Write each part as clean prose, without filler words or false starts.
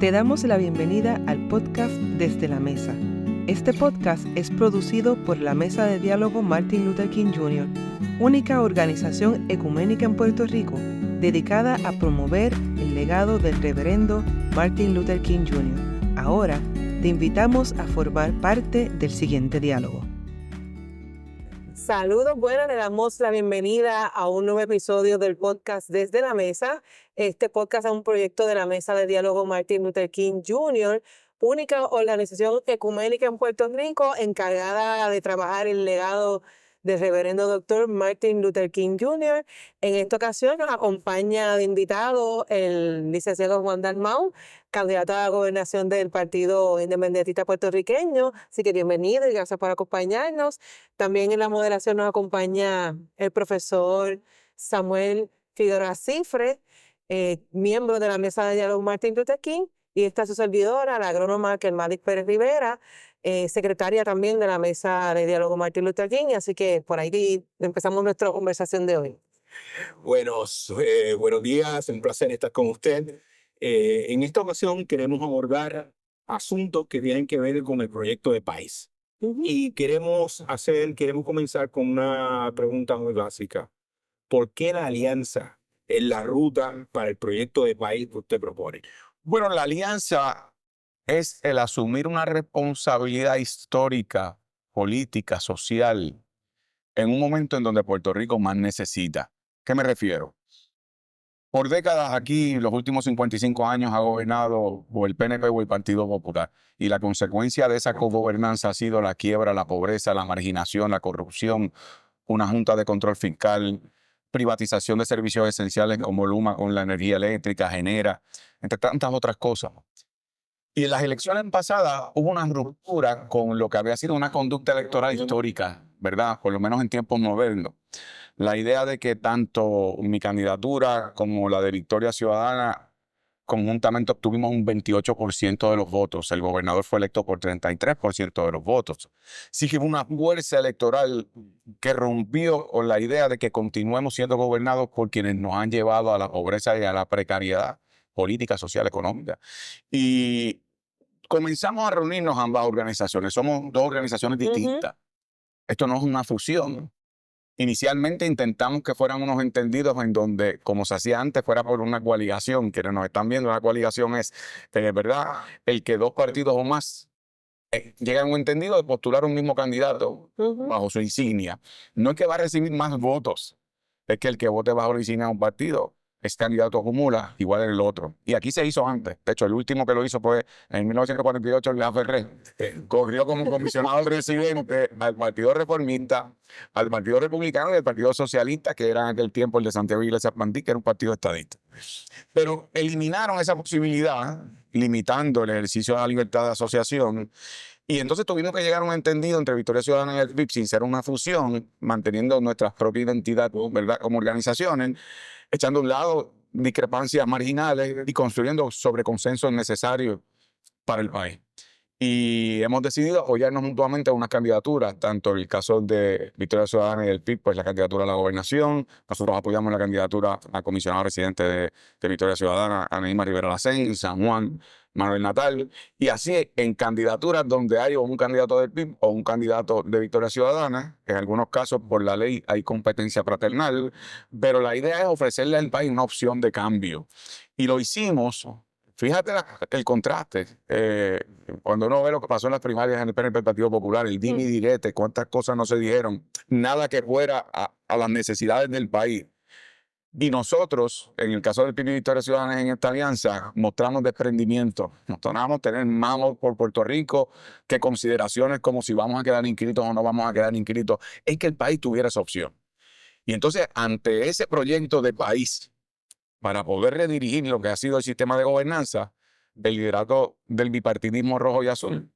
Te damos la bienvenida al podcast Desde la Mesa. Este podcast es producido por la Mesa de Diálogo Martin Luther King Jr., única organización ecuménica en Puerto Rico dedicada a promover el legado del reverendo Martin Luther King Jr. Ahora te invitamos a formar parte del siguiente diálogo. Saludos, buenas, le damos la bienvenida a un nuevo episodio del podcast Desde la Mesa. Este podcast es un proyecto de la Mesa de Diálogo Martin Luther King Jr., única organización ecuménica en Puerto Rico encargada de trabajar el legado del reverendo doctor Martin Luther King Jr. En esta ocasión nos acompaña de invitado el licenciado Juan Dalmau, candidato a la gobernación del Partido Independentista Puertorriqueño. Así que bienvenido y gracias por acompañarnos. También en la moderación nos acompaña el profesor Samuel Figueroa Cifre, miembro de la Mesa de Diálogo Martin Luther King, y está su servidora, la agrónoma Kelmadis Pérez Rivera, secretaria también de la Mesa de Diálogo Martin Luther King. Así que por ahí empezamos nuestra conversación de hoy. Buenos días, un placer estar con usted. En esta ocasión queremos abordar asuntos que tienen que ver con el proyecto de país. Y queremos comenzar con una pregunta muy básica. ¿Por qué la alianza es la ruta para el proyecto de país que usted propone? Bueno, la alianza es el asumir una responsabilidad histórica, política, social, en un momento en donde Puerto Rico más necesita. ¿Qué me refiero? Por décadas aquí, los últimos 55 años, ha gobernado o el PNP o el Partido Popular. Y la consecuencia de esa cogobernanza ha sido la quiebra, la pobreza, la marginación, la corrupción, una junta de control fiscal, privatización de servicios esenciales como Luma con la energía eléctrica, Genera, entre tantas otras cosas. Y en las elecciones pasadas hubo una ruptura con lo que había sido una conducta electoral histórica, ¿verdad? Por lo menos en tiempos modernos. La idea de que tanto mi candidatura como la de Victoria Ciudadana conjuntamente obtuvimos un 28% de los votos. El gobernador fue electo por 33% de los votos. Sí que hubo una fuerza electoral que rompió con la idea de que continuemos siendo gobernados por quienes nos han llevado a la pobreza y a la precariedad política, social, económica. Y comenzamos a reunirnos ambas organizaciones. Somos dos organizaciones distintas. Esto no es una fusión. Inicialmente intentamos que fueran unos entendidos en donde, como se hacía antes, fuera por una coaligación. Quienes nos están viendo, una coaligación es, ¿verdad?, el que dos partidos o más llegan a un entendido de postular un mismo candidato bajo su insignia. No es que va a recibir más votos, es que el que vote bajo la insignia de un partido, ese candidato acumula igual el otro. Y aquí se hizo antes. De hecho, el último que lo hizo fue en 1948, León Ferré. Corrió como comisionado residente al Partido Reformista, al Partido Republicano y al Partido Socialista, que era en aquel tiempo el de Santiago Iglesias Pandí, que era un partido estadista. Pero eliminaron esa posibilidad, limitando el ejercicio de la libertad de asociación. Y entonces tuvimos que llegar a un entendido entre Victoria Ciudadana y el PIB sin ser una fusión, manteniendo nuestra propia identidad, ¿verdad?, como organizaciones, echando a un lado discrepancias marginales y construyendo sobre consensos necesarios para el país. Y hemos decidido apoyarnos mutuamente a unas candidaturas, tanto en el caso de Victoria Ciudadana y del PIB, pues la candidatura a la gobernación. Nosotros apoyamos la candidatura a comisionado residente de Victoria Ciudadana, Anaíma Rivera Lacén, San Juan, Manuel Natal, y así en candidaturas donde hay un candidato del PIB o un candidato de Victoria Ciudadana. En algunos casos, por la ley, hay competencia fraternal, pero la idea es ofrecerle al país una opción de cambio. Y lo hicimos. Fíjate el contraste. Cuando uno ve lo que pasó en las primarias en el PNP, el Partido Popular, el dime y direte, cuántas cosas no se dijeron, nada que fuera a las necesidades del país. Y nosotros, en el caso del PIB y Victoria Ciudadana en esta alianza, mostramos desprendimiento. Mostramos tener más amor por Puerto Rico que consideraciones como si vamos a quedar inscritos o no vamos a quedar inscritos. Es que el país tuviera esa opción. Y entonces, ante ese proyecto de país, para poder redirigir lo que ha sido el sistema de gobernanza, del liderato del bipartidismo rojo y azul,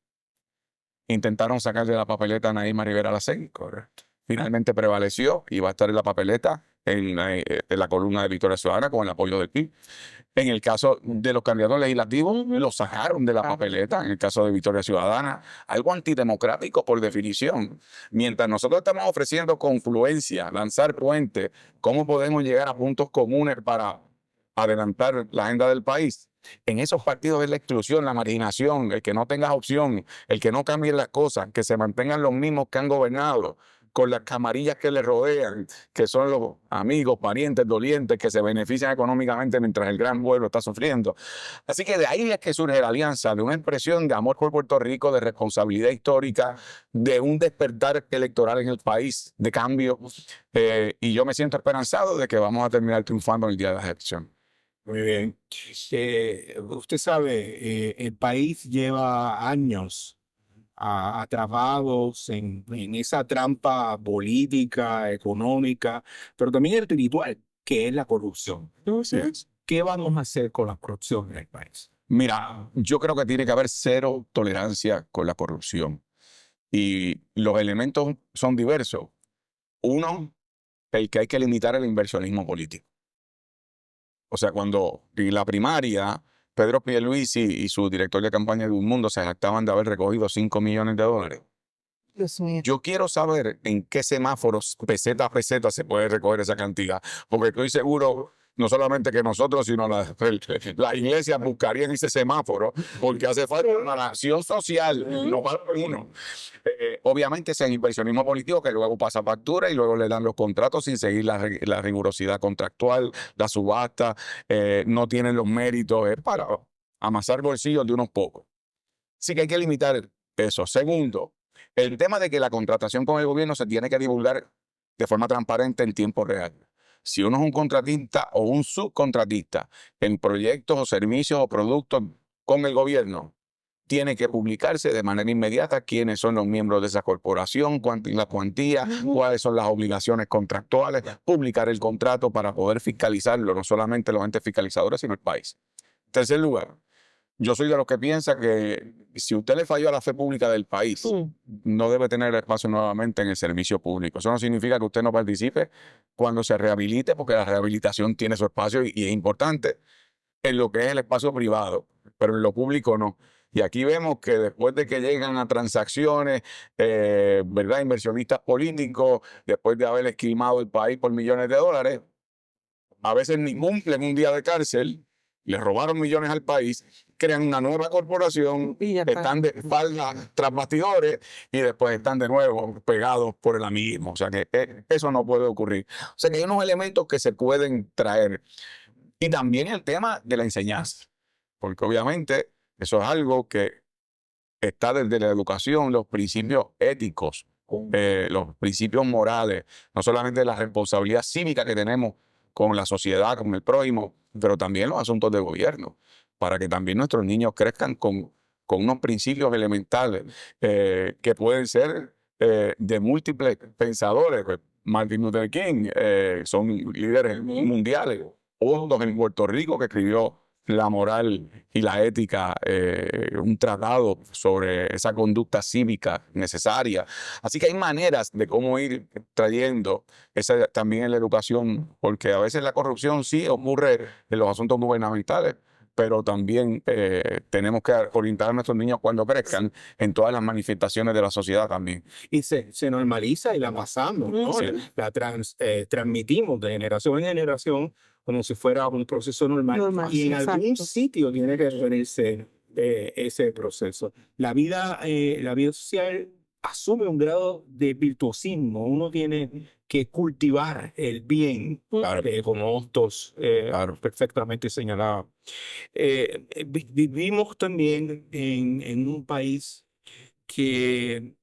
intentaron sacar de la papeleta a Anaíma Rivera Lacén. Correcto. Finalmente prevaleció y va a estar en la papeleta en la columna de Victoria Ciudadana con el apoyo del PIB. En el caso de los candidatos legislativos, los sacaron de la papeleta. En el caso de Victoria Ciudadana, algo antidemocrático por definición. Mientras nosotros estamos ofreciendo confluencia, lanzar puentes, cómo podemos llegar a puntos comunes para adelantar la agenda del país, En esos partidos es la exclusión, la marginación, el que no tengas opción, el que no cambien las cosas, que se mantengan los mismos que han gobernado, con las camarillas que le rodean, que son los amigos, parientes, dolientes, que se benefician económicamente mientras el gran pueblo está sufriendo. Así que de ahí es que surge la alianza, de una expresión de amor por Puerto Rico, de responsabilidad histórica, de un despertar electoral en el país, de cambio. Y yo me siento esperanzado de que vamos a terminar triunfando en el día de la elección. Muy bien. Usted sabe, el país lleva años atrapados en esa trampa política, económica, pero también espiritual, que es la corrupción. Así es. ¿Qué vamos a hacer con la corrupción en el país? Mira, yo creo que tiene que haber cero tolerancia con la corrupción. Y los elementos son diversos. Uno, el que hay que limitar el inversionismo político. O sea, cuando en la primaria, Pedro Pierluisi y su director de campaña de Un Mundo se jactaban de haber recogido $5 millones. Dios mío. Yo quiero saber en qué semáforos, peseta a peseta, se puede recoger esa cantidad, porque estoy seguro, no solamente que nosotros, sino las iglesias buscarían ese semáforo, porque hace falta una nación social, no para uno. Obviamente ese inversionismo político que luego pasa factura y luego le dan los contratos sin seguir la rigurosidad contractual, la subasta, no tienen los méritos, es para amasar bolsillos de unos pocos. Así que hay que limitar eso. Segundo, el tema de que la contratación con el gobierno se tiene que divulgar de forma transparente en tiempo real. Si uno es un contratista o un subcontratista en proyectos o servicios o productos con el gobierno, tiene que publicarse de manera inmediata quiénes son los miembros de esa corporación, la cuantía, cuáles son las obligaciones contractuales, publicar el contrato para poder fiscalizarlo, no solamente los entes fiscalizadores, sino el país. En tercer lugar, yo soy de los que piensa que si usted le falló a la fe pública del país, no debe tener espacio nuevamente en el servicio público. Eso no significa que usted no participe cuando se rehabilite, porque la rehabilitación tiene su espacio y es importante en lo que es el espacio privado, pero en lo público no. Y aquí vemos que después de que llegan a transacciones, ¿verdad? Inversionistas políticos, después de haber esquilmado el país por millones de dólares, a veces ni cumplen un día de cárcel, le robaron millones al país, crean una nueva corporación, están de espalda tras bastidores y después están de nuevo pegados por el amiguismo. O sea que eso no puede ocurrir. O sea que hay unos elementos que se pueden traer. Y también el tema de la enseñanza, porque obviamente eso es algo que está desde la educación, los principios éticos, los principios morales, no solamente la responsabilidad cívica que tenemos con la sociedad, con el prójimo, pero también los asuntos de gobierno, para que también nuestros niños crezcan con unos principios elementales que pueden ser de múltiples pensadores. Martin Luther King son líderes mundiales, o en Puerto Rico que escribió la moral y la ética, un tratado sobre esa conducta cívica necesaria. Así que hay maneras de cómo ir trayendo esa también en la educación, porque a veces la corrupción sí ocurre en los asuntos gubernamentales, pero también tenemos que orientar a nuestros niños cuando crezcan en todas las manifestaciones de la sociedad también. Y se normaliza y la pasamos, ¿no? Sí. La transmitimos de generación en generación como si fuera un proceso normal. Y en algún sitio tiene que referirse ese proceso. La vida social asume un grado de virtuosismo. Uno tiene que cultivar el bien, como Hostos perfectamente señalaba. Vivimos también en un país que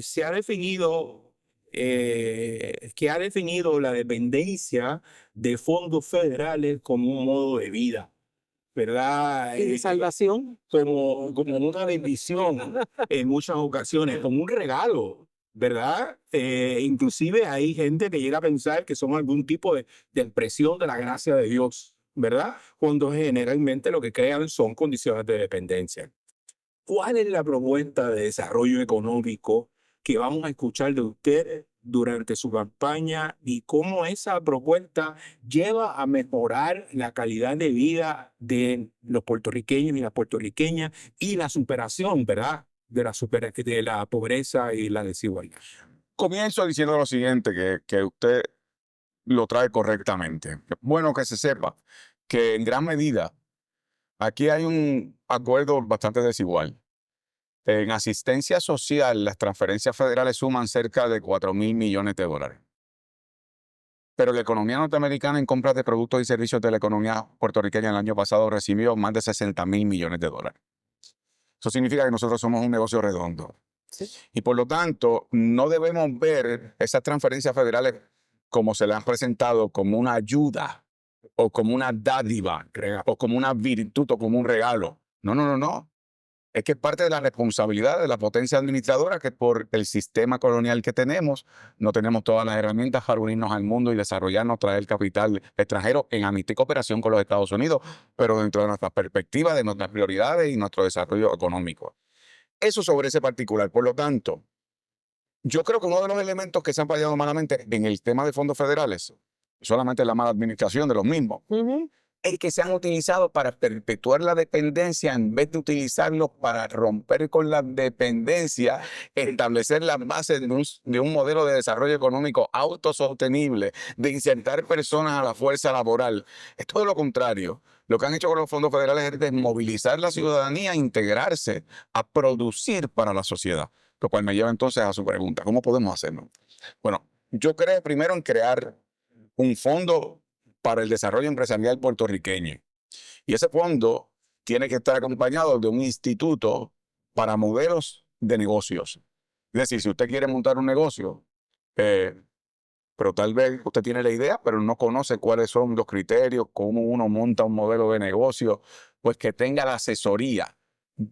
se ha definido, que ha definido la dependencia de fondos federales como un modo de vida, ¿verdad? Y de salvación. Como una bendición en muchas ocasiones, como un regalo, ¿verdad? Inclusive hay gente que llega a pensar que son algún tipo de expresión de la gracia de Dios, ¿verdad? Cuando generalmente lo que crean son condiciones de dependencia. ¿Cuál es la propuesta de desarrollo económico que vamos a escuchar de usted durante su campaña y cómo esa propuesta lleva a mejorar la calidad de vida de los puertorriqueños y las puertorriqueñas y la superación, ¿verdad?, de la pobreza y la desigualdad? Comienzo diciendo lo siguiente, que usted lo trae correctamente. Bueno que se sepa que en gran medida aquí hay un acuerdo bastante desigual. En asistencia social, las transferencias federales suman cerca de 4.000 millones de dólares. Pero la economía norteamericana en compras de productos y servicios de la economía puertorriqueña el año pasado recibió más de 60.000 millones de dólares. Eso significa que nosotros somos un negocio redondo. Sí. Y por lo tanto, no debemos ver esas transferencias federales como se le han presentado como una ayuda o como una dádiva o como una virtud o como un regalo. No, no, no, no. Es que es parte de la responsabilidad de la potencia administradora que por el sistema colonial que tenemos, no tenemos todas las herramientas para unirnos al mundo y desarrollarnos, traer capital extranjero en amistad y cooperación con los Estados Unidos, pero dentro de nuestra perspectiva, de nuestras prioridades y nuestro desarrollo económico. Eso sobre ese particular. Por lo tanto, yo creo que uno de los elementos que se han fallado malamente en el tema de fondos federales, solamente la mala administración de los mismos, es que se han utilizado para perpetuar la dependencia en vez de utilizarlos para romper con la dependencia, establecer las bases de un modelo de desarrollo económico autosostenible, de insertar personas a la fuerza laboral. Es todo lo contrario. Lo que han hecho con los fondos federales es desmovilizar la ciudadanía, integrarse, a producir para la sociedad. Lo cual me lleva entonces a su pregunta, ¿cómo podemos hacerlo? Bueno, yo creo primero en crear un fondo para el desarrollo empresarial puertorriqueño. Y ese fondo tiene que estar acompañado de un instituto para modelos de negocios. Es decir, si usted quiere montar un negocio, pero tal vez usted tiene la idea, pero no conoce cuáles son los criterios, cómo uno monta un modelo de negocio, pues que tenga la asesoría,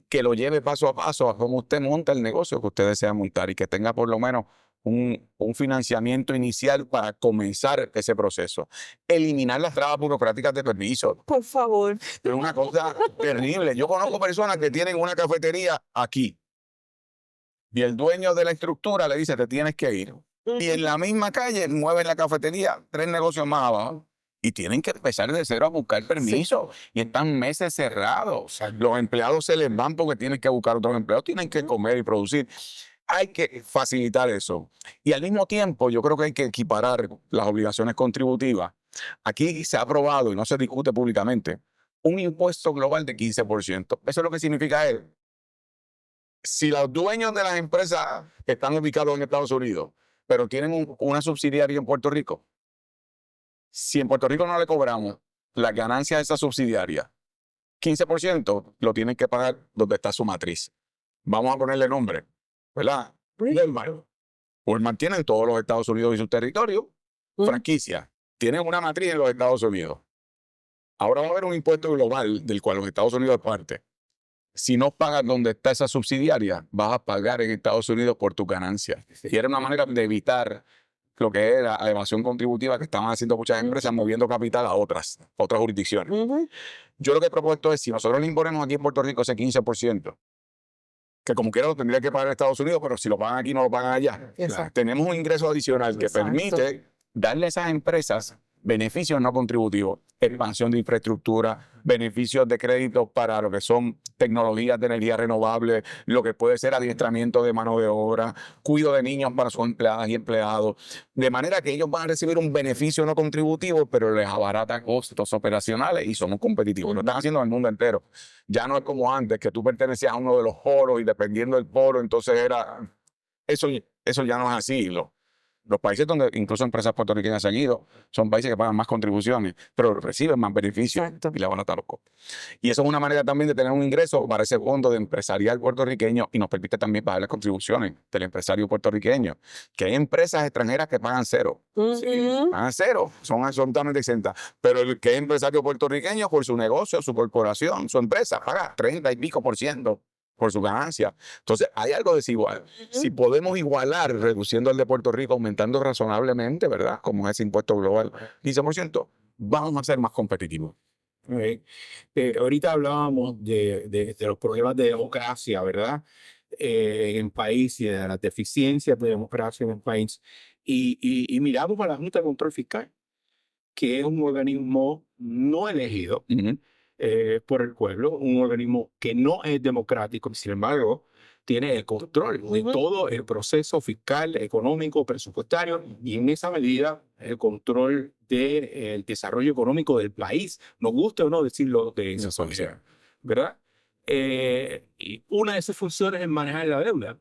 que lo lleve paso a paso a cómo usted monta el negocio que usted desea montar y que tenga por lo menos un financiamiento inicial para comenzar ese proceso. Eliminar las trabas burocráticas de permiso. Por favor. Es una cosa terrible. Yo conozco personas que tienen una cafetería aquí y el dueño de la estructura le dice, te tienes que ir. Y en la misma calle mueven la cafetería 3 negocios más abajo y tienen que empezar de cero a buscar permiso. Y están meses cerrados. O sea, los empleados se les van porque tienen que buscar otros empleados, tienen que comer y producir. Hay que facilitar eso. Y al mismo tiempo, yo creo que hay que equiparar las obligaciones contributivas. Aquí se ha aprobado, y no se discute públicamente, un impuesto global de 15%. Eso lo que significa es, si los dueños de las empresas están ubicados en Estados Unidos, pero tienen una subsidiaria en Puerto Rico, si en Puerto Rico no le cobramos las ganancias de esa subsidiaria, 15% lo tienen que pagar donde está su matriz. Vamos a ponerle nombre, ¿verdad? Walmart. Walmart tiene en todos los Estados Unidos y su territorio franquicia. Tienen una matriz en los Estados Unidos. Ahora va a haber un impuesto global del cual los Estados Unidos es parte. Si no pagas donde está esa subsidiaria, vas a pagar en Estados Unidos por tu ganancia. Y era una manera de evitar lo que era la evasión contributiva que estaban haciendo muchas empresas moviendo capital a otras jurisdicciones. Yo lo que he propuesto es, si nosotros le imponemos aquí en Puerto Rico ese 15%, que como quiera lo tendría que pagar en Estados Unidos, pero si lo pagan aquí no lo pagan allá. Tenemos un ingreso adicional que permite darle a esas empresas beneficios no contributivos, expansión de infraestructura, beneficios de crédito para lo que son tecnologías de energía renovable, lo que puede ser adiestramiento de mano de obra, cuidado de niños para sus empleadas y empleados, de manera que ellos van a recibir un beneficio no contributivo, pero les abarata costos operacionales y somos competitivos. Lo están haciendo en el mundo entero. Ya no es como antes, que tú pertenecías a uno de los polos y dependiendo del polo, entonces era... Eso ya no es así. Los países donde incluso empresas puertorriqueñas se han ido son países que pagan más contribuciones, pero reciben más beneficios. Exacto. Y le van a estar los costos. Y eso es una manera también de tener un ingreso para ese fondo de empresarial puertorriqueño y nos permite también pagar las contribuciones del empresario puertorriqueño. Que hay empresas extranjeras que pagan cero. Pagan cero, son absolutamente exentas. Pero el que es empresario puertorriqueño, por su negocio, su corporación, su empresa, paga 30 y pico % por su ganancia. Entonces, hay algo desigual. Si podemos igualar, reduciendo el de Puerto Rico, aumentando razonablemente, ¿verdad? Como es ese impuesto global, 15%, vamos a ser más competitivos. Ahorita hablábamos de los problemas de democracia, ¿verdad? En el país y de las deficiencias de democracia en el país. Y miramos para la Junta de Control Fiscal, que es un organismo no elegido por el pueblo, un organismo que no es democrático, sin embargo, tiene el control de todo el proceso fiscal, económico, presupuestario y en esa medida el control del desarrollo económico del país, nos guste o no decirlo de esa manera. ¿verdad? Y una de esas funciones es manejar la deuda.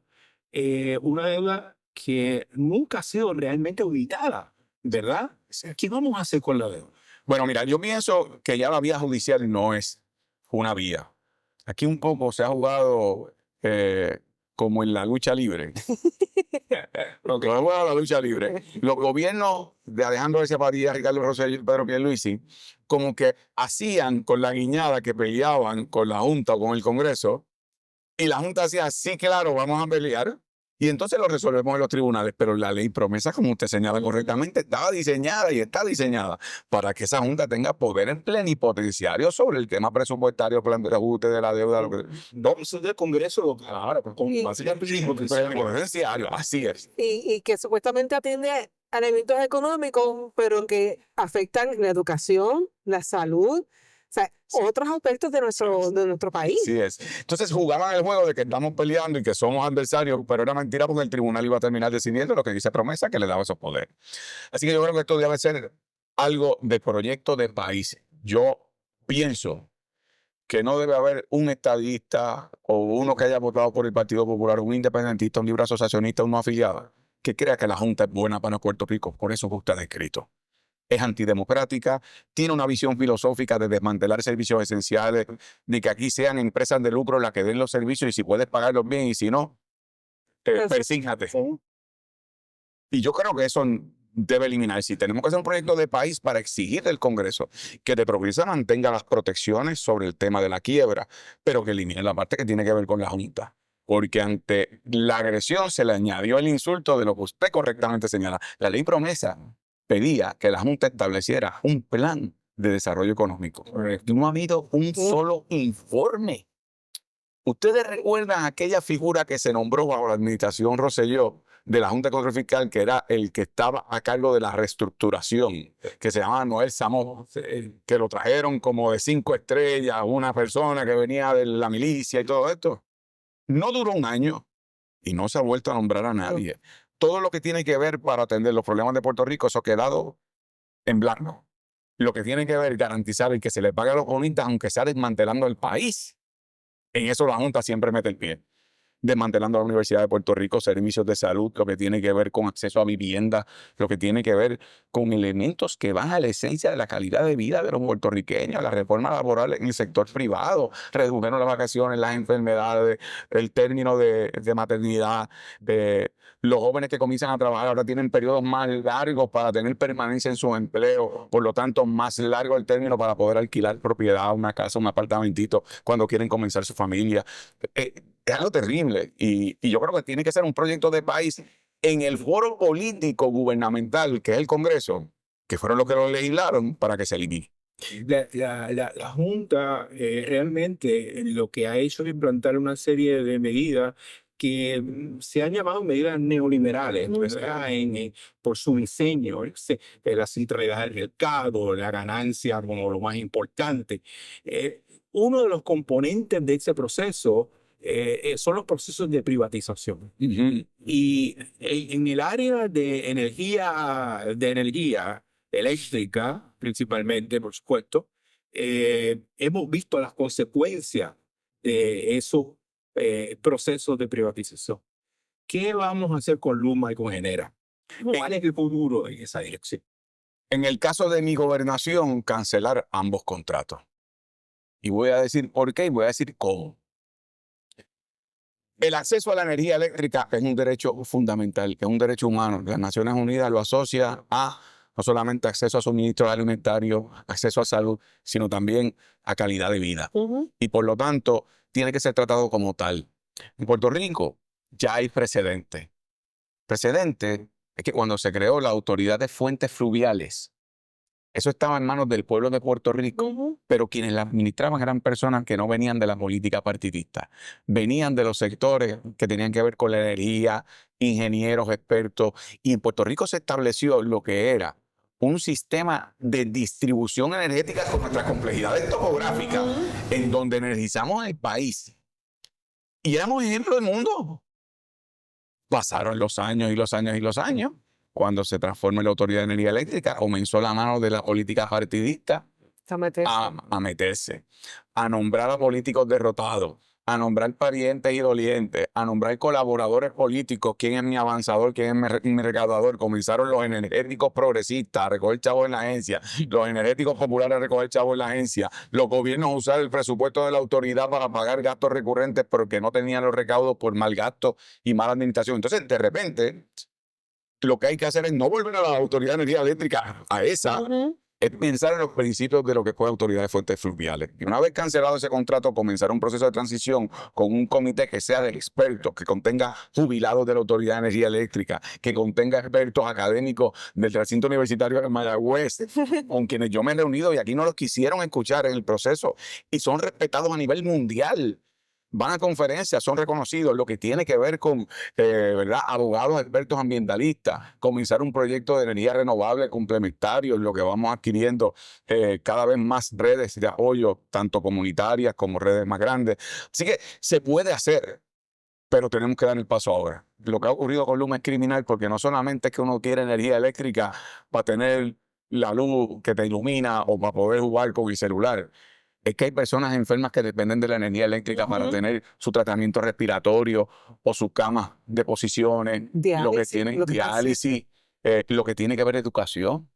Una deuda que nunca ha sido realmente auditada, ¿verdad? ¿Qué vamos a hacer con la deuda? Bueno, mira, yo pienso que ya la vía judicial no es una vía. Aquí un poco se ha jugado como en la lucha libre. Lo que hemos jugado la lucha libre. Los gobiernos de Alejandro García Padilla, Ricardo Rosselló y Pedro Pierluisi, como que hacían con la guiñada que peleaban con la Junta o con el Congreso, y la Junta hacía, sí, claro, vamos a pelear. Y entonces lo resolvemos en los tribunales, pero la ley promesa, como usted señala correctamente, estaba diseñada y está diseñada para que esa Junta tenga poderes plenipotenciarios sobre el tema presupuestario, plan de ajuste de la deuda. Lo que... No, eso es del Congreso, ahora, con plenipotenciario, así es. Y que supuestamente atiende a elementos económicos, pero que afectan la educación, la salud, o sea, otros aspectos de nuestro país. Así es. Entonces jugaban el juego de que estamos peleando y que somos adversarios, pero era mentira porque el tribunal iba a terminar decidiendo lo que dice promesa que le daba esos poderes. Así que yo creo que esto debe ser algo de proyecto de país. Yo pienso que no debe haber un estadista o uno que haya votado por el Partido Popular, un independentista, un libre asociacionista, uno afiliado, que crea que la Junta es buena para Puerto Rico. Por eso usted ha descrito. Es antidemocrática, tiene una visión filosófica de desmantelar servicios esenciales, de que aquí sean empresas de lucro las que den los servicios y si puedes pagarlos bien y si no, persígnate. Y yo creo que eso debe eliminar. Si tenemos que hacer un proyecto de país para exigir del Congreso que de Progresa mantenga las protecciones sobre el tema de la quiebra, pero que elimine la parte que tiene que ver con la Junta. Porque ante la agresión se le añadió el insulto de lo que usted correctamente señala. La ley promesa pedía que la Junta estableciera un plan de desarrollo económico. No ha habido un solo informe. ¿Ustedes recuerdan aquella figura que se nombró bajo la administración Rosselló de la Junta de Control Fiscal, que era el que estaba a cargo de la reestructuración, que se llamaba Noel Samó, que lo trajeron como de 5 estrellas, una persona que venía de la milicia y todo esto? No duró un año y no se ha vuelto a nombrar a nadie. Todo lo que tiene que ver para atender los problemas de Puerto Rico, eso ha quedado en blanco. Lo que tiene que ver garantizar el que se le pague a los bonistas, aunque sea desmantelando el país. En eso la Junta siempre mete el pie. Desmantelando la Universidad de Puerto Rico, servicios de salud, lo que tiene que ver con acceso a vivienda, lo que tiene que ver con elementos que van a la esencia de la calidad de vida de los puertorriqueños, la reforma laboral en el sector privado, redujeron las vacaciones, las enfermedades, el término de maternidad, de los jóvenes que comienzan a trabajar ahora tienen periodos más largos para tener permanencia en su empleo, por lo tanto más largo el término para poder alquilar propiedad, una casa, un apartamentito, cuando quieren comenzar su familia. Es algo terrible y yo creo que tiene que ser un proyecto de país en el foro político gubernamental, que es el Congreso, que fueron los que lo legislaron para que se elimine. La Junta realmente lo que ha hecho es implantar una serie de medidas que se han llamado medidas neoliberales, ¿verdad? Por su diseño, la centralidad del mercado, la ganancia como lo más importante. Uno de los componentes de ese proceso son los procesos de privatización. Y en el área de energía eléctrica, principalmente, por supuesto, hemos visto las consecuencias de esos procesos de privatización. ¿Qué vamos a hacer con Luma y con Genera? ¿Cuál es el futuro en esa dirección? En el caso de mi gobernación, cancelar ambos contratos. Y voy a decir por qué y voy a decir cómo. El acceso a la energía eléctrica es un derecho fundamental, es un derecho humano. Las Naciones Unidas lo asocia a no solamente acceso a suministros alimentarios, acceso a salud, sino también a calidad de vida. Y por lo tanto, tiene que ser tratado como tal. En Puerto Rico ya hay precedente. Precedente es que cuando se creó la Autoridad de Fuentes Fluviales, eso estaba en manos del pueblo de Puerto Rico, pero quienes la administraban eran personas que no venían de la política partidista. Venían de los sectores que tenían que ver con la energía, ingenieros, expertos. Y en Puerto Rico se estableció lo que era un sistema de distribución energética con nuestras complejidades topográficas, en donde energizamos el país. Y éramos ejemplo del mundo. Pasaron los años y los años y los años. Cuando se transforma en la Autoridad de Energía Eléctrica, comenzó la mano de la política partidista a meterse. a nombrar a políticos derrotados, a nombrar parientes y dolientes, a nombrar colaboradores políticos, quién es mi avanzador, quién es mi recaudador. Comenzaron los energéticos progresistas a recoger chavos en la agencia, los energéticos populares a recoger chavos en la agencia, los gobiernos a usar el presupuesto de la autoridad para pagar gastos recurrentes porque no tenían los recaudos por mal gasto y mala administración. Entonces, de repente, lo que hay que hacer es no volver a la Autoridad de Energía Eléctrica, a esa, es pensar en los principios de lo que fue Autoridad de Fuentes Fluviales. Y una vez cancelado ese contrato, comenzar un proceso de transición con un comité que sea de expertos, que contenga jubilados de la Autoridad de Energía Eléctrica, que contenga expertos académicos del recinto universitario de Mayagüez, con quienes yo me he reunido y aquí no los quisieron escuchar en el proceso y son respetados a nivel mundial. Van a conferencias, son reconocidos, lo que tiene que ver con ¿verdad? Abogados expertos ambientalistas, comenzar un proyecto de energía renovable complementario, en lo que vamos adquiriendo cada vez más redes de apoyo, tanto comunitarias como redes más grandes. Así que se puede hacer, pero tenemos que dar el paso ahora. Lo que ha ocurrido con Luma es criminal porque no solamente es que uno quiere energía eléctrica para tener la luz que te ilumina o para poder jugar con el celular. Es que hay personas enfermas que dependen de la energía eléctrica para tener su tratamiento respiratorio o sus camas de posiciones, lo que tienen diálisis, lo que tiene que ver educación,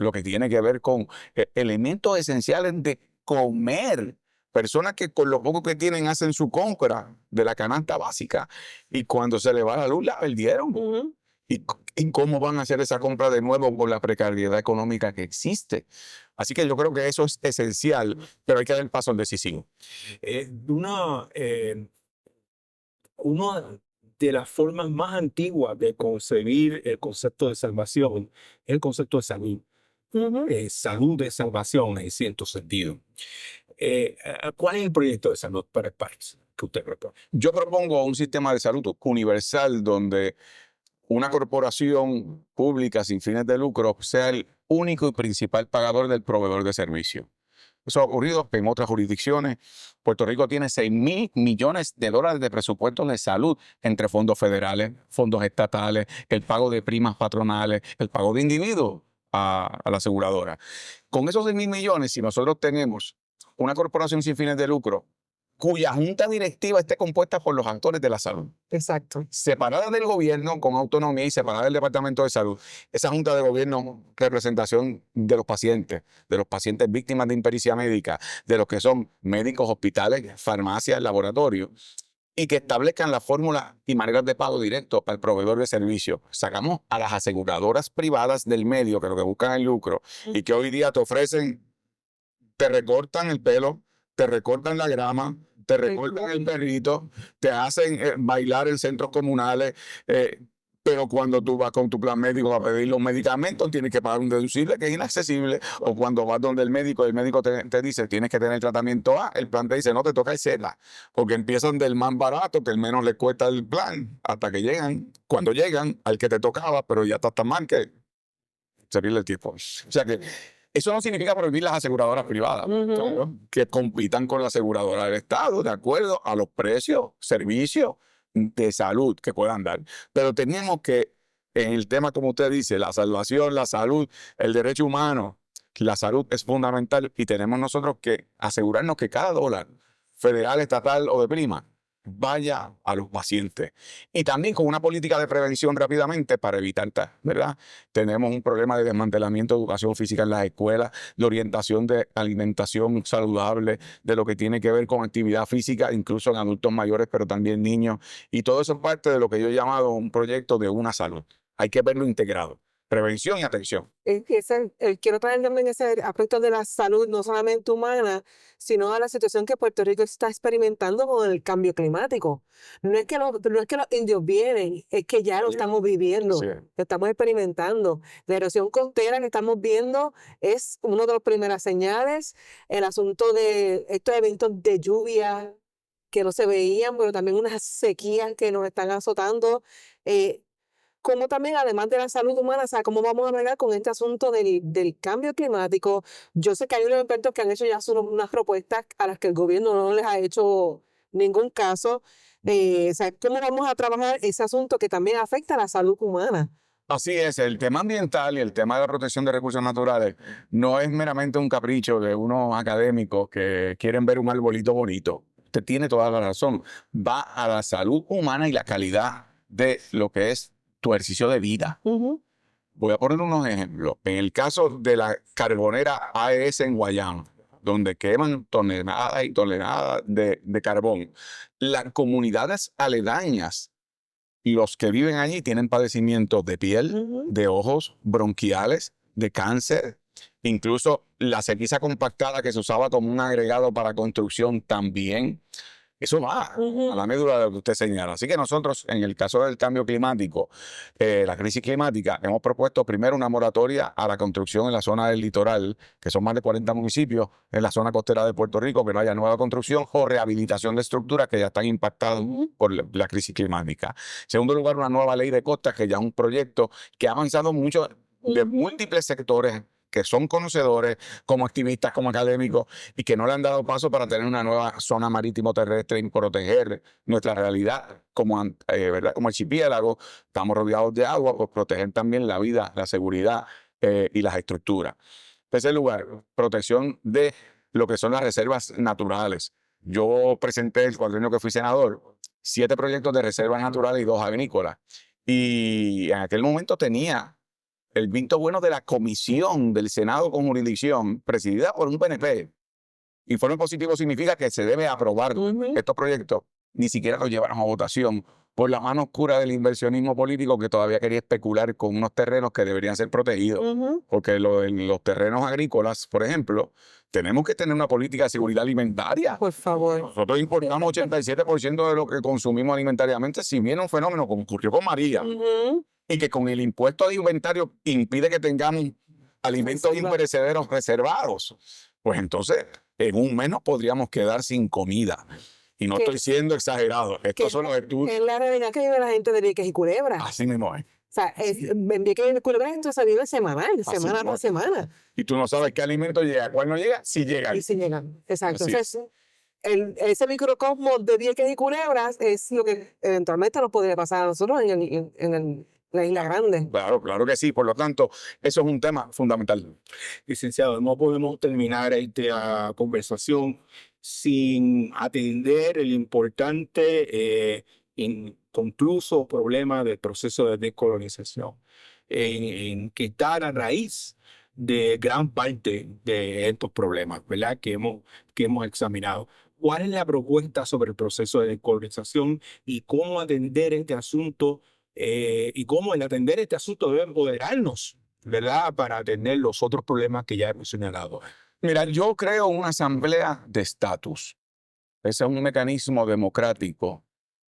lo que tiene que ver con elementos esenciales de comer. Personas que con lo poco que tienen hacen su compra de la canasta básica y cuando se le va la luz la perdieron. ¿Y cómo van a hacer esa compra de nuevo con la precariedad económica que existe? Así que yo creo que eso es esencial, pero hay que dar el paso decisivo. Una de las formas más antiguas de concebir el concepto de salvación es el concepto de salud. Salud de salvación en cierto sentido. ¿Cuál es el proyecto de salud para el país que usted propone? Yo propongo un sistema de salud universal donde una corporación pública sin fines de lucro sea el único y principal pagador del proveedor de servicio. Eso ha ocurrido en otras jurisdicciones. Puerto Rico tiene $6,000 millones de presupuesto de salud entre fondos federales, fondos estatales, el pago de primas patronales, el pago de individuos a la aseguradora. Con esos 6,000 millones, si nosotros tenemos una corporación sin fines de lucro cuya junta directiva esté compuesta por los actores de la salud. Exacto. Separada del gobierno, con autonomía y separada del Departamento de Salud. Esa junta de gobierno, representación de los pacientes víctimas de impericia médica, de los que son médicos, hospitales, farmacias, laboratorios, y que establezcan la fórmula y maneras de pago directo para el proveedor de servicios. Sacamos a las aseguradoras privadas del medio, que lo que buscan es el lucro, y que hoy día te ofrecen, te recortan el pelo, te recortan la grama, te recortan el perrito, te hacen bailar en centros comunales, pero cuando tú vas con tu plan médico a pedir los medicamentos, tienes que pagar un deducible que es inaccesible, o cuando vas donde el médico te dice tienes que tener tratamiento A, el plan te dice no, te toca el Z, porque empiezan del más barato, que el menos le cuesta el plan, hasta que llegan, cuando llegan al que te tocaba, pero ya está tan mal que se pierde el tiempo. O sea que eso no significa prohibir las aseguradoras privadas, claro, que compitan con la aseguradora del Estado de acuerdo a los precios, servicios de salud que puedan dar. Pero tenemos que, en el tema, como usted dice, la salvación, la salud, el derecho humano, la salud es fundamental y tenemos nosotros que asegurarnos que cada dólar federal, estatal o de prima vaya a los pacientes. Y también con una política de prevención rápidamente para evitar, ¿verdad? Tenemos un problema de desmantelamiento de educación física en las escuelas, de orientación de alimentación saludable, de lo que tiene que ver con actividad física, incluso en adultos mayores, pero también niños. Y todo eso es parte de lo que yo he llamado un proyecto de una salud. Hay que verlo integrado. Prevención y atención. Quiero traer también ese aspecto de la salud, no solamente humana, sino a la situación que Puerto Rico está experimentando con el cambio climático. No es que los indios vienen, es que ya lo estamos viviendo, lo estamos experimentando. La erosión costera que estamos viendo es una de las primeras señales. El asunto de estos eventos de lluvia que no se veían, pero también unas sequías que nos están azotando. Como también, además de la salud humana, o sea, cómo vamos a bregar con este asunto del cambio climático. Yo sé que hay unos expertos que han hecho ya unas propuestas a las que el gobierno no les ha hecho ningún caso. O sea, cómo vamos a trabajar ese asunto que también afecta a la salud humana. Así es, el tema ambiental y el tema de la protección de recursos naturales no es meramente un capricho de unos académicos que quieren ver un arbolito bonito. Usted tiene toda la razón. Va a la salud humana y la calidad de lo que es tu ejercicio de vida. Voy a poner unos ejemplos. En el caso de la carbonera AES en Guayama, donde queman toneladas y toneladas de carbón, las comunidades aledañas, los que viven allí tienen padecimientos de piel, de ojos, bronquiales, de cáncer. Incluso la ceniza compactada que se usaba como un agregado para construcción también. Eso va a la médula de lo que usted señala. Así que nosotros, en el caso del cambio climático, la crisis climática, hemos propuesto primero una moratoria a la construcción en la zona del litoral, que son más de 40 municipios, en la zona costera de Puerto Rico, que no haya nueva construcción o rehabilitación de estructuras que ya están impactadas por la crisis climática. En segundo lugar, una nueva ley de costas, que ya es un proyecto que ha avanzado mucho de múltiples sectores que son conocedores, como activistas, como académicos, y que no le han dado paso para tener una nueva zona marítimo terrestre y proteger nuestra realidad como, ¿verdad? Como archipiélago. Estamos rodeados de agua, pues proteger también la vida, la seguridad y las estructuras. En tercer lugar, protección de lo que son las reservas naturales. Yo presenté el cuatrienio que fui senador 7 proyectos de reservas naturales y 2 agrícolas. Y en aquel momento tenía el visto bueno de la comisión del Senado con jurisdicción, presidida por un PNP. Informe positivo significa que se debe aprobar estos proyectos. Ni siquiera los llevaron a votación por la mano oscura del inversionismo político que todavía quería especular con unos terrenos que deberían ser protegidos. Porque los terrenos agrícolas, por ejemplo, tenemos que tener una política de seguridad alimentaria. Por favor. Nosotros importamos 87% de lo que consumimos alimentariamente, si viene un fenómeno como ocurrió con María, y que con el impuesto de inventario impide que tengamos alimentos imperecederos reservados, pues entonces en un mes nos podríamos quedar sin comida. Y no estoy siendo exagerado. Estos son los estudios. Es la realidad que vive la gente de Vieques y Culebra. Así mismo es. O sea, en Vieques y Culebra entonces se vive semanal, semana tras semana. Y tú no sabes qué alimento llega, cuál no llega, si llega. Y si llegan, exacto. Así Entonces, ese microcosmos de Vieques y Culebras es lo que eventualmente nos podría pasar a nosotros en la Isla Grande. Claro, claro que sí. Por lo tanto, eso es un tema fundamental. Licenciado, no podemos terminar esta conversación sin atender el importante inconcluso problema del proceso de descolonización, que está a la raíz de gran parte de estos problemas, ¿verdad? Que hemos examinado. ¿Cuál es la propuesta sobre el proceso de descolonización y cómo atender este asunto? Y cómo en atender este asunto debe empoderarnos, ¿verdad? Para atender los otros problemas que ya hemos señalado. Mira, yo creo una asamblea de estatus. Ese es un mecanismo democrático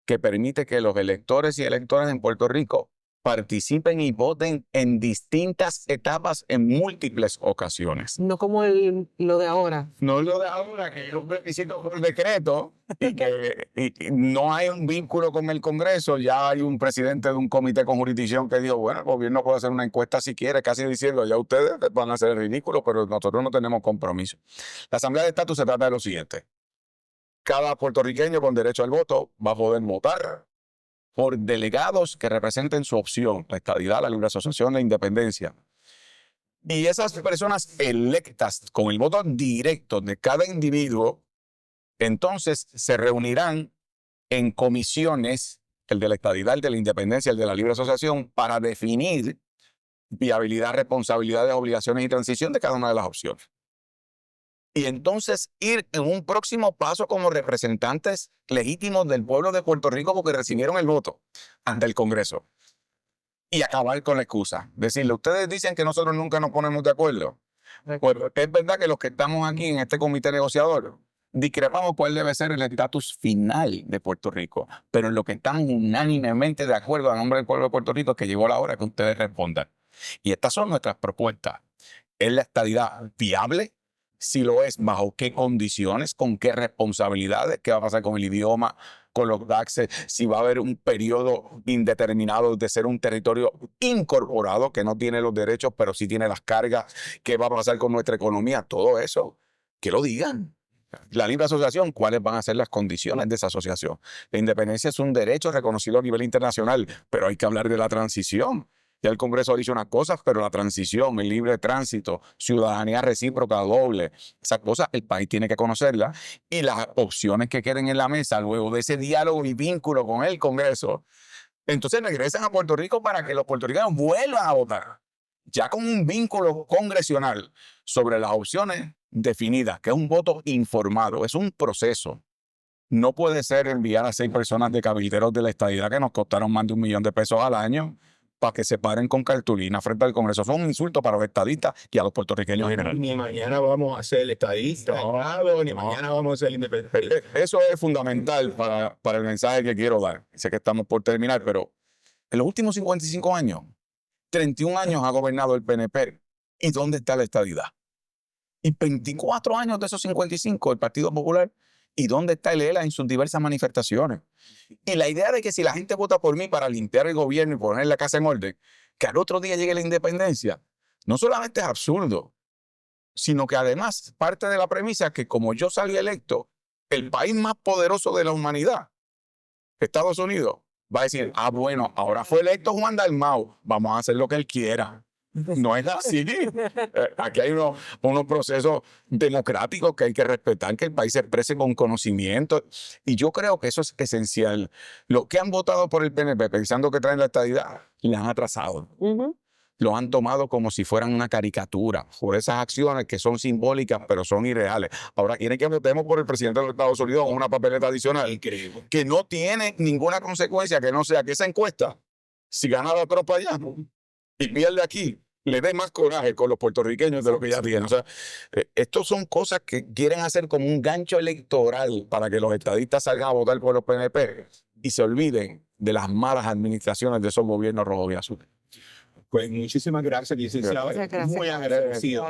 que permite que los electores y electoras en Puerto Rico participen y voten en distintas etapas en múltiples ocasiones. No como lo de ahora. No lo de ahora, que es un requisito por decreto y que no hay un vínculo con el Congreso. Ya hay un presidente de un comité con jurisdicción que dijo, bueno, el gobierno puede hacer una encuesta si quiere, casi diciendo, ya ustedes van a hacer el ridículo, pero nosotros no tenemos compromiso. La Asamblea de Estatus se trata de lo siguiente. Cada puertorriqueño con derecho al voto va a poder votar por delegados que representen su opción, la estadidad, la libre asociación, la independencia. Y esas personas electas con el voto directo de cada individuo, entonces se reunirán en comisiones, el de la estadidad, el de la independencia, el de la libre asociación, para definir viabilidad, responsabilidades, obligaciones y transición de cada una de las opciones. Y entonces ir en un próximo paso como representantes legítimos del pueblo de Puerto Rico porque recibieron el voto ante el Congreso. Y acabar con la excusa. Decirle, ustedes dicen que nosotros nunca nos ponemos de acuerdo. Pues es verdad que los que estamos aquí en este comité negociador discrepamos cuál debe ser el estatus final de Puerto Rico. Pero en lo que estamos unánimemente de acuerdo a nombre del pueblo de Puerto Rico es que llegó la hora que ustedes respondan. Y estas son nuestras propuestas. ¿Es la estadidad viable? Si lo es, ¿bajo qué condiciones? ¿Con qué responsabilidades? ¿Qué va a pasar con el idioma? ¿Con los taxes? Si va a haber un periodo indeterminado de ser un territorio incorporado que no tiene los derechos, pero sí tiene las cargas. ¿Qué va a pasar con nuestra economía? Todo eso, que lo digan. La libre asociación, ¿cuáles van a ser las condiciones de esa asociación? La independencia es un derecho reconocido a nivel internacional, pero hay que hablar de la transición. Ya el Congreso ha dicho unas cosas, pero la transición, el libre tránsito, ciudadanía recíproca doble, esas cosas el país tiene que conocerlas. Y las opciones que queden en la mesa luego de ese diálogo y vínculo con el Congreso, entonces regresan a Puerto Rico para que los puertorriqueños vuelvan a votar, ya con un vínculo congresional sobre las opciones definidas, que es un voto informado, es un proceso. No puede ser enviar a 6 personas de cabilderos de la estadidad que nos costaron más de $1 millón al año para que se paren con cartulina frente al Congreso. Eso es un insulto para los estadistas y a los puertorriqueños en general. Ni mañana vamos a ser estadistas, ni mañana vamos a ser independientes. Eso es fundamental para el mensaje que quiero dar. Sé que estamos por terminar, pero en los últimos 55 años, 31 años ha gobernado el PNP. ¿Y dónde está la estadidad? Y 24 años de esos 55, el Partido Popular. ¿Y dónde está el ELA en sus diversas manifestaciones? Y la idea de que si la gente vota por mí para limpiar el gobierno y poner la casa en orden, que al otro día llegue la independencia, no solamente es absurdo, sino que además parte de la premisa que como yo salí electo, el país más poderoso de la humanidad, Estados Unidos, va a decir, bueno, ahora fue electo Juan Dalmau, vamos a hacer lo que él quiera. No es así. Aquí hay unos procesos democráticos que hay que respetar, que el país se exprese con conocimiento. Y yo creo que eso es esencial. Los que han votado por el PNP pensando que traen la estadidad, les han atrasado. Lo han tomado como si fueran una caricatura por esas acciones que son simbólicas, pero son irreales. Ahora quieren que votemos por el presidente de los Estados Unidos con una papeleta adicional. Increíble. Que no tiene ninguna consecuencia que no sea que esa encuesta, si gana la tropa allá y pierde aquí, le dé más coraje con los puertorriqueños de lo que ya tienen. O sea, estos son cosas que quieren hacer como un gancho electoral para que los estadistas salgan a votar por los PNP y se olviden de las malas administraciones de esos gobiernos rojos y azules. Pues muchísimas gracias, licenciado. Muy agradecido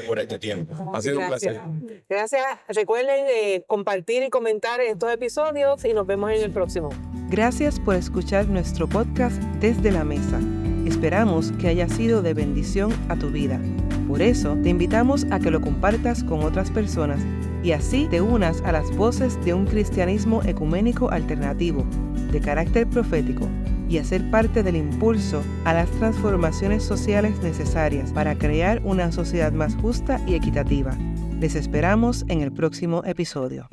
por este tiempo. Ha sido un placer. Gracias. Recuerden compartir y comentar estos episodios y nos vemos en el próximo. Gracias por escuchar nuestro podcast Desde la Mesa. Esperamos que haya sido de bendición a tu vida. Por eso, te invitamos a que lo compartas con otras personas y así te unas a las voces de un cristianismo ecuménico alternativo, de carácter profético, y a ser parte del impulso a las transformaciones sociales necesarias para crear una sociedad más justa y equitativa. Les esperamos en el próximo episodio.